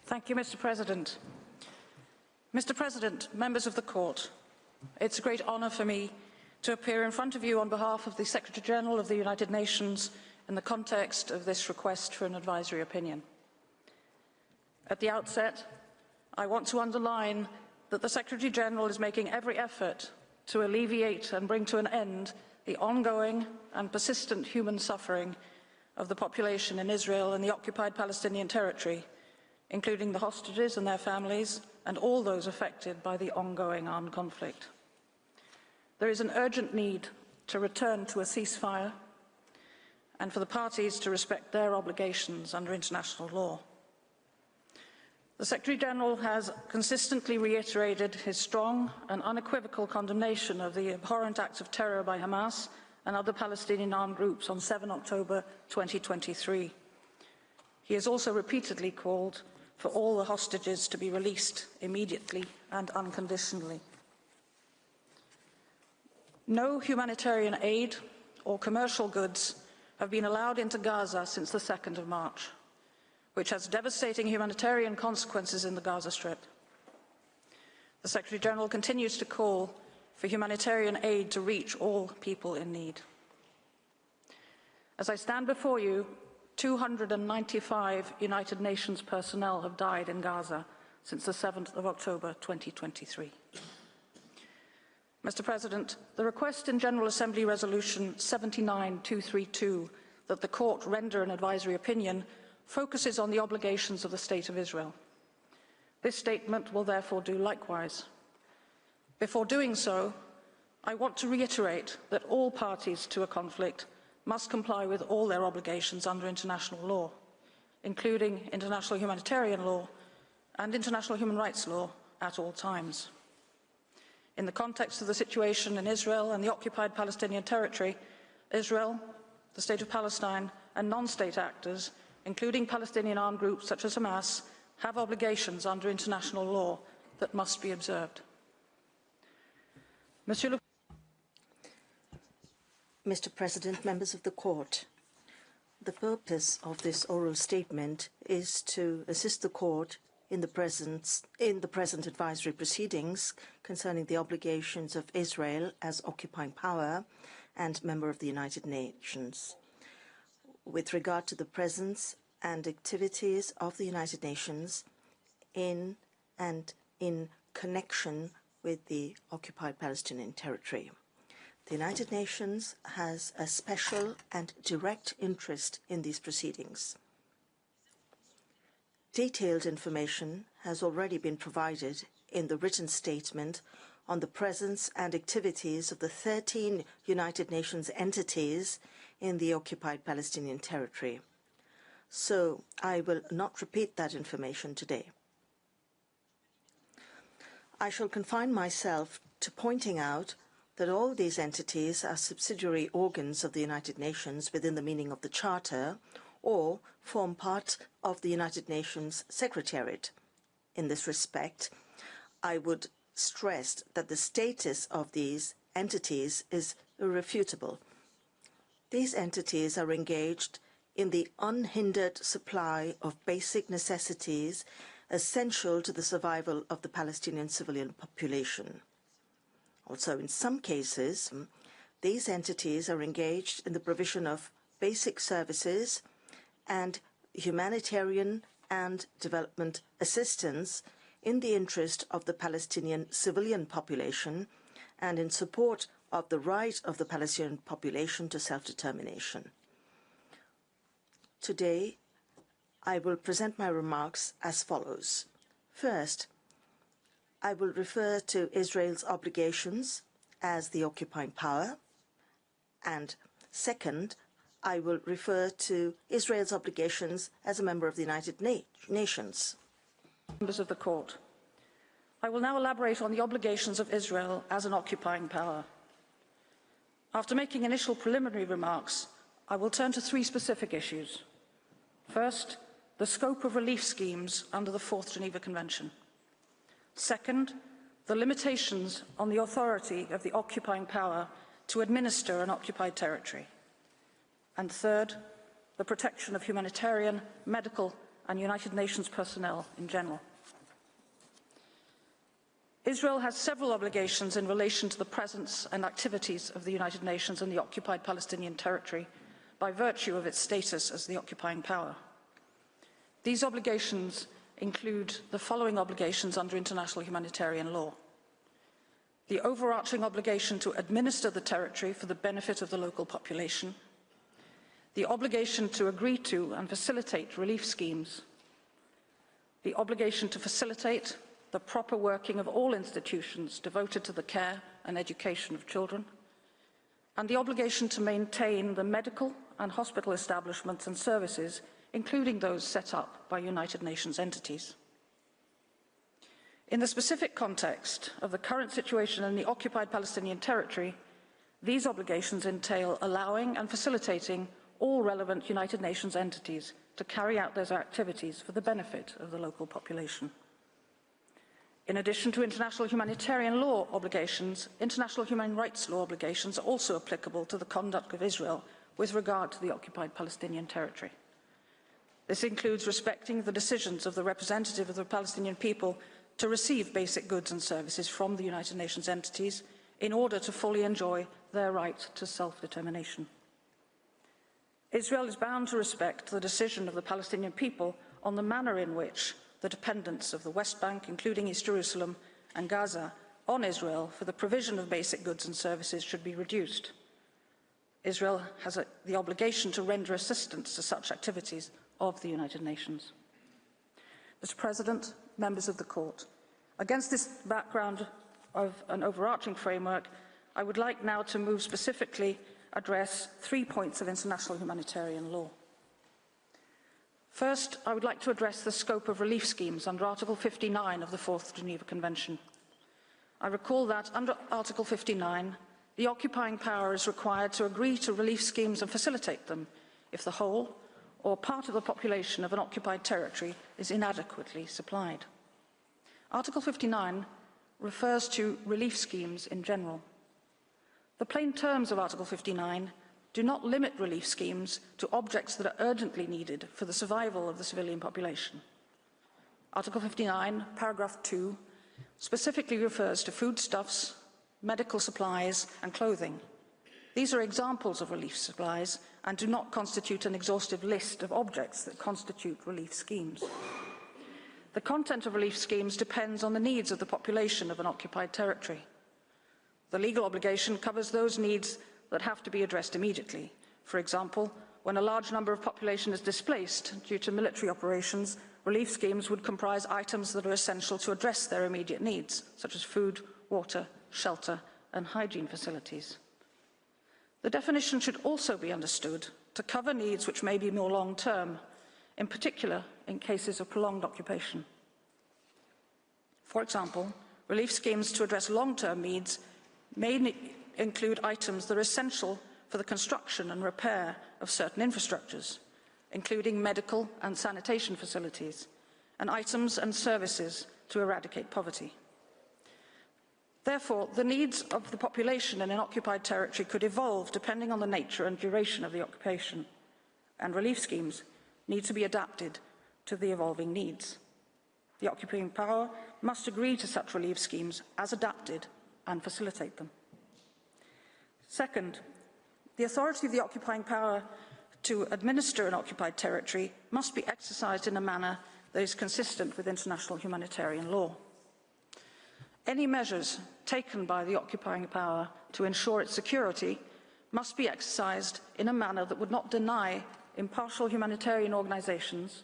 Thank you, Mr. President. Mr. President, members of the Court, it's a great honour for me to appear in front of you on behalf of the Secretary-General of the United Nations in the context of this request for an advisory opinion. At the outset, I want to underline that the Secretary-General is making every effort to alleviate and bring to an end the ongoing and persistent human suffering of the population in Israel and the occupied Palestinian territory, including the hostages and their families and all those affected by the ongoing armed conflict. There is an urgent need to return to a ceasefire and for the parties to respect their obligations under international law. The Secretary-General has consistently reiterated his strong and unequivocal condemnation of the abhorrent acts of terror by Hamas and other Palestinian armed groups on 7 October 2023. He has also repeatedly called for all the hostages to be released immediately and unconditionally. No humanitarian aid or commercial goods have been allowed into Gaza since the 2nd of March, which has devastating humanitarian consequences in the Gaza Strip. The Secretary-General continues to call for humanitarian aid to reach all people in need. As I stand before you, 295 United Nations personnel have died in Gaza since the 7th of October 2023. Mr. President, the request in General Assembly Resolution 79232 that the Court render an advisory opinion focuses on the obligations of the State of Israel. This statement will therefore do likewise. Before doing so, I want to reiterate that all parties to a conflict must comply with all their obligations under international law, including international humanitarian law and international human rights law at all times. In the context of the situation in Israel and the occupied Palestinian territory, Israel, the State of Palestine, and non-state actors, including Palestinian armed groups such as Hamas, have obligations under international law that must be observed. Mr. President, members of the Court, the purpose of this oral statement is to assist the Court in the present advisory proceedings concerning the obligations of Israel as occupying power and member of the United Nations, with regard to the presence and activities of the United Nations in and in connection with the occupied Palestinian territory. The United Nations has a special and direct interest in these proceedings. Detailed information has already been provided in the written statement on the presence and activities of the 13 United Nations entities in the occupied Palestinian territory. So I will not repeat that information today. I shall confine myself to pointing out that all these entities are subsidiary organs of the United Nations within the meaning of the Charter or form part of the United Nations Secretariat. In this respect, I would stress that the status of these entities is irrefutable. These entities are engaged in the unhindered supply of basic necessities essential to the survival of the Palestinian civilian population. Also, in some cases, these entities are engaged in the provision of basic services and humanitarian and development assistance in the interest of the Palestinian civilian population and in support of the right of the Palestinian population to self-determination. Today, I will present my remarks as follows. First, I will refer to Israel's obligations as the occupying power, and second, I will refer to Israel's obligations as a member of the United Nations. Members of the Court, I will now elaborate on the obligations of Israel as an occupying power. After making initial preliminary remarks, I will turn to three specific issues. First, the scope of relief schemes under the Fourth Geneva Convention. Second, the limitations on the authority of the occupying power to administer an occupied territory. And third, the protection of humanitarian, medical and United Nations personnel in general. Israel has several obligations in relation to the presence and activities of the United Nations in the occupied Palestinian territory by virtue of its status as the occupying power. These obligations include the following obligations under international humanitarian law: the overarching obligation to administer the territory for the benefit of the local population, the obligation to agree to and facilitate relief schemes, the obligation to facilitate the proper working of all institutions devoted to the care and education of children, and the obligation to maintain the medical and hospital establishments and services, including those set up by United Nations entities. In the specific context of the current situation in the occupied Palestinian territory, these obligations entail allowing and facilitating all relevant United Nations entities to carry out those activities for the benefit of the local population. In addition to international humanitarian law obligations, international human rights law obligations are also applicable to the conduct of Israel with regard to the occupied Palestinian territory. This includes respecting the decisions of the representative of the Palestinian people to receive basic goods and services from the United Nations entities in order to fully enjoy their right to self-determination. Israel is bound to respect the decision of the Palestinian people on the manner in which the dependence of the West Bank, including East Jerusalem and Gaza, on Israel for the provision of basic goods and services should be reduced. Israel has the obligation to render assistance to such activities of the United Nations. Mr. President, members of the Court, against this background of an overarching framework, I would like now to move specifically address 3 points of international humanitarian law. First, I would like to address the scope of relief schemes under Article 59 of the Fourth Geneva Convention. I recall that under Article 59, the occupying power is required to agree to relief schemes and facilitate them if the whole or part of the population of an occupied territory is inadequately supplied. Article 59 refers to relief schemes in general. The plain terms of Article 59 do not limit relief schemes to objects that are urgently needed for the survival of the civilian population. Article 59, paragraph 2, specifically refers to foodstuffs, medical supplies, and clothing. These are examples of relief supplies and do not constitute an exhaustive list of objects that constitute relief schemes. The content of relief schemes depends on the needs of the population of an occupied territory. The legal obligation covers those needs that have to be addressed immediately. For example, when a large number of population is displaced due to military operations, relief schemes would comprise items that are essential to address their immediate needs, such as food, water, shelter, and hygiene facilities. The definition should also be understood to cover needs which may be more long-term, in particular in cases of prolonged occupation. For example, relief schemes to address long-term needs may include items that are essential for the construction and repair of certain infrastructures, including medical and sanitation facilities, and items and services to eradicate poverty. Therefore, the needs of the population in an occupied territory could evolve depending on the nature and duration of the occupation, and relief schemes need to be adapted to the evolving needs. The occupying power must agree to such relief schemes as adapted and facilitate them. Second, the authority of the occupying power to administer an occupied territory must be exercised in a manner that is consistent with international humanitarian law. Any measures taken by the occupying power to ensure its security must be exercised in a manner that would not deny impartial humanitarian organisations